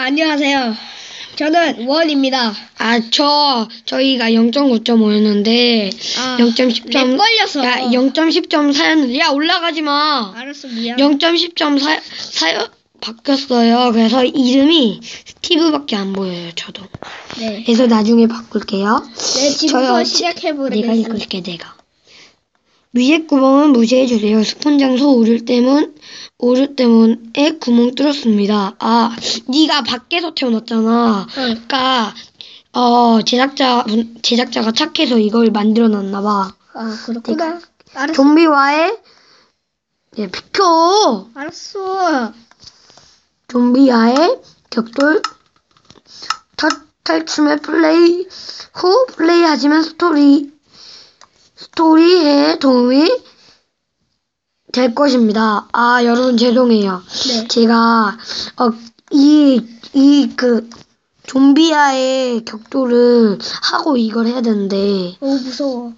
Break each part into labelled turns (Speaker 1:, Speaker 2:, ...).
Speaker 1: 안녕하세요. 저는 원입니다.
Speaker 2: 저희가 0.9.5였는데, 0.10점,
Speaker 1: 걸려서.
Speaker 2: 야, 0.10점 사였는데, 야, 올라가지 마.
Speaker 1: 알았어, 미안.
Speaker 2: 0.10점 바뀌었어요. 그래서 이름이 스티브밖에 안 보여요, 저도.
Speaker 1: 네.
Speaker 2: 그래서 나중에 바꿀게요.
Speaker 1: 네, 지금부터 시작해보겠습니다.
Speaker 2: 내가 읽을게, 내가. 위에 구멍은 무시해주세요. 스폰 장소 오류 때문에 구멍 뚫었습니다. 아, 네가 밖에서 태어났잖아. 그러니까 제작자가 착해서 이걸 만들어놨나봐.
Speaker 1: 아, 그렇구나. 알았어.
Speaker 2: 좀비와의 비켜.
Speaker 1: 알았어.
Speaker 2: 좀비와의 격돌 탈춤의 플레이하지만 스토리에 도움이 될 것입니다. 아, 여러분 죄송해요.
Speaker 1: 네.
Speaker 2: 제가 좀비와의 격돌을 하고 이걸 해야 되는데.
Speaker 1: 오, 무서워.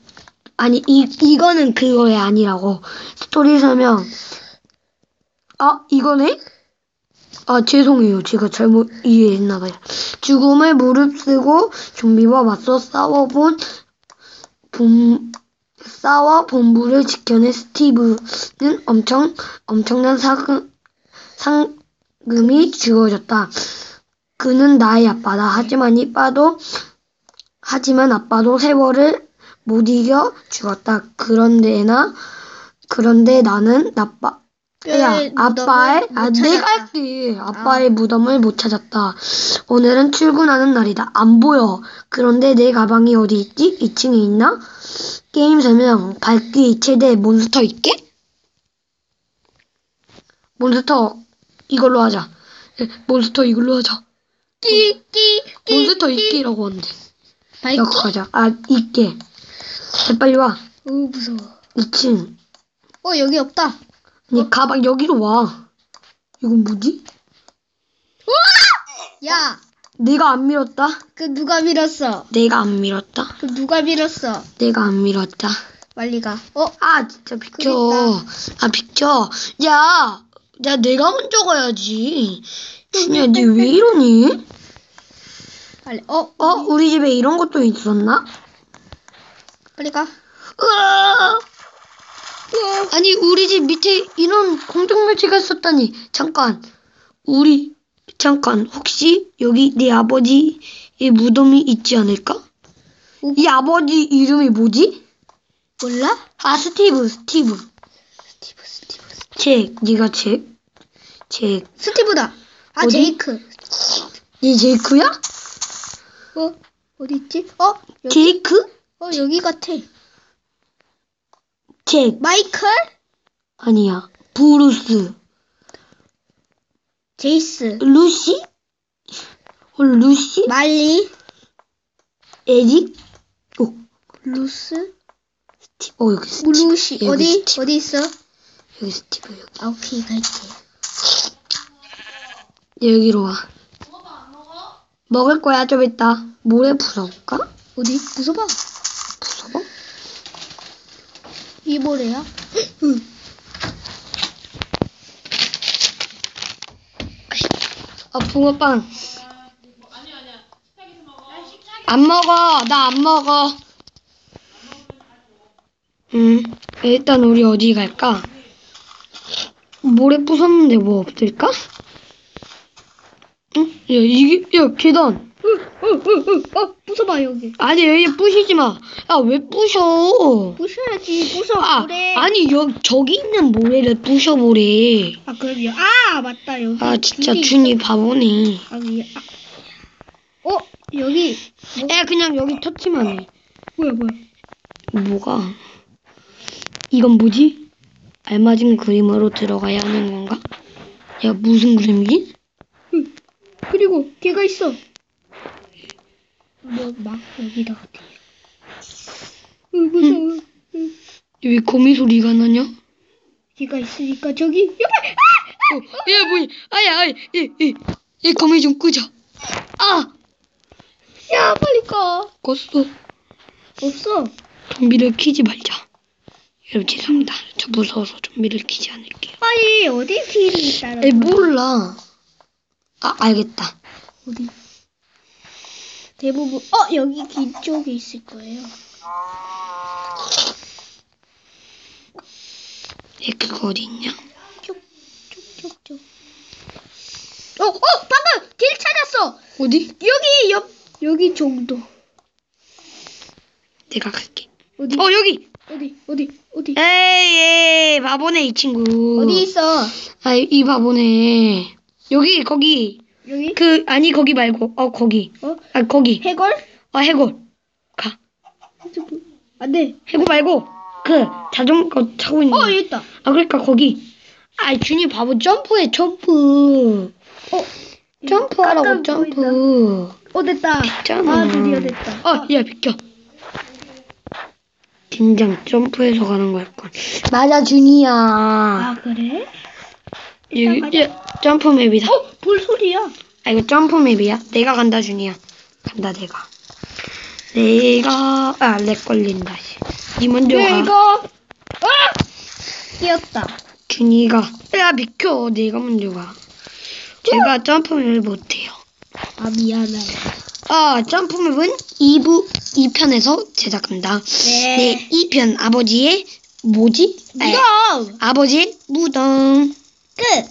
Speaker 2: 아니, 이거는 그거에 아니라고. 스토리 설명. 이거네? 죄송해요. 제가 잘못 이해했나봐요. 죽음을 무릅쓰고 좀비와 맞서 싸워 본부를 지켜낸 스티브는 엄청난 상금이 주어졌다. 그는 나의 아빠다. 하지만 아빠도 세월을 못 이겨 죽었다. 그런데 나는 아빠의 무덤을 못 찾았다. 오늘은 출근하는 날이다. 안 보여. 그런데 내 가방이 어디 있지? 2층에 있나? 게임 설명. 밝기 최대. 몬스터 있게? 몬스터 이걸로 하자. 몬스터 있게라고 하는데.
Speaker 1: 밝기?
Speaker 2: 여기 가자. 있게. 빨리 와.
Speaker 1: 오, 무서워.
Speaker 2: 2층.
Speaker 1: 여기 없다.
Speaker 2: 아니, 가방 여기로 와. 이건 뭐지?
Speaker 1: 우와! 야!
Speaker 2: 내가 안 밀었다.
Speaker 1: 누가 밀었어?
Speaker 2: 내가 안 밀었다.
Speaker 1: 누가 밀었어?
Speaker 2: 내가 안 밀었다.
Speaker 1: 빨리 가.
Speaker 2: 진짜 비켜. 비켜. 야, 내가 먼저 가야지. 준이야, 니 왜 이러니?
Speaker 1: 빨리.
Speaker 2: 우리 집에 이런 것도 있었나?
Speaker 1: 빨리 가.
Speaker 2: 으아! 아니, 우리 집 밑에 이런 공동묘지가 있었다니. 잠깐, 혹시 여기 네 아버지의 무덤이 있지 않을까? 이 아버지 이름이 뭐지?
Speaker 1: 몰라?
Speaker 2: 스티브. 네가 잭.
Speaker 1: 스티브다.
Speaker 2: 어디?
Speaker 1: 제이크.
Speaker 2: 얘 제이크야?
Speaker 1: 어디 있지? 여기?
Speaker 2: 제이크?
Speaker 1: 여기 같아.
Speaker 2: 잭.
Speaker 1: 마이클?
Speaker 2: 아니야. 브루스.
Speaker 1: 제이스.
Speaker 2: 루시? 루시?
Speaker 1: 말리.
Speaker 2: 에릭?
Speaker 1: 루스.
Speaker 2: 스티브. 여기 스티브.
Speaker 1: 루시. 어디 있어?
Speaker 2: 여기 스티브, 여기.
Speaker 1: 오케이, 갈게.
Speaker 2: 여기로 와. 먹을 거야, 좀 이따. 모래 부숴볼까?
Speaker 1: 어디? 부숴봐.
Speaker 2: 부숴봐?
Speaker 1: 이 모래야?
Speaker 2: 응. 붕어빵. 안 먹어. 나 안 먹어. 일단 우리 어디 갈까? 모래 부쉈는데 뭐 없을까? 야, 계단.
Speaker 1: 부숴봐, 여기.
Speaker 2: 아니, 여기 부시지 마. 야, 왜 부셔?
Speaker 1: 부셔야지. 부숴, 모래.
Speaker 2: 아니, 저기 있는 모래를 부셔보래.
Speaker 1: 그럼요. 맞다, 여기.
Speaker 2: 진짜 준이 바보네.
Speaker 1: 여기.
Speaker 2: 그냥 여기 터치만 해.
Speaker 1: 뭐야.
Speaker 2: 뭐가? 이건 뭐지? 알맞은 그림으로 들어가야 하는 건가? 야, 무슨 그림이지?
Speaker 1: 그리고 걔가 있어. 여기다. 무서워.
Speaker 2: 왜 거미 소리가 나냐?
Speaker 1: 걔가 있으니까 저기 옆에.
Speaker 2: 야, 뭐야? 얘 거미 좀 끄자.
Speaker 1: 야, 빨리 꺼.
Speaker 2: 껐어.
Speaker 1: 없어.
Speaker 2: 좀비를 키지 말자. 여러분 죄송합니다. 저 무서워서 좀비를 키지 않을게요.
Speaker 1: 빨리 어디 길이 있다는
Speaker 2: 몰라. 알겠다.
Speaker 1: 어디? 대부분 여기 뒤쪽에 있을 거예요.
Speaker 2: 얘 그거 어디 있냐?
Speaker 1: 쭉쭉쭉쭉. 방금 길 찾았어.
Speaker 2: 어디?
Speaker 1: 여기 정도.
Speaker 2: 내가 갈게.
Speaker 1: 어디?
Speaker 2: 여기.
Speaker 1: 어디?
Speaker 2: 에이, 바보네 이 친구.
Speaker 1: 어디 있어?
Speaker 2: 아, 이 바보네. 여기 거기.
Speaker 1: 여기?
Speaker 2: 아니 거기 말고. 거기. 거기.
Speaker 1: 해골?
Speaker 2: 해골. 가.
Speaker 1: 안 돼.
Speaker 2: 해골 말고 자전거 타고 있는.
Speaker 1: 여기 있다.
Speaker 2: 그러니까 거기. 준이 바보 점프해 점프. 점프하라고
Speaker 1: 가까이
Speaker 2: 점프.
Speaker 1: 됐다.
Speaker 2: 됐잖아.
Speaker 1: 드디어 됐다.
Speaker 2: 야 비켜. 진작 점프해서 가는 거였건. 맞아 준이야.
Speaker 1: 그래?
Speaker 2: 여기 점프 맵이다.
Speaker 1: 볼 소리야.
Speaker 2: 이거 점프 맵이야. 내가 간다 준이야. 간다 내가. 렉 걸린다. 니 먼저 가.
Speaker 1: 뛰었다.
Speaker 2: 준이가. 야 비켜. 내가 먼저 가. 제가 점프 맵을 못해요.
Speaker 1: 미안해.
Speaker 2: 점프맵은 2편에서 제작한다.
Speaker 1: 네.
Speaker 2: 2편 아버지의
Speaker 1: 무덤.
Speaker 2: 아버지의 무덤.
Speaker 1: 끝.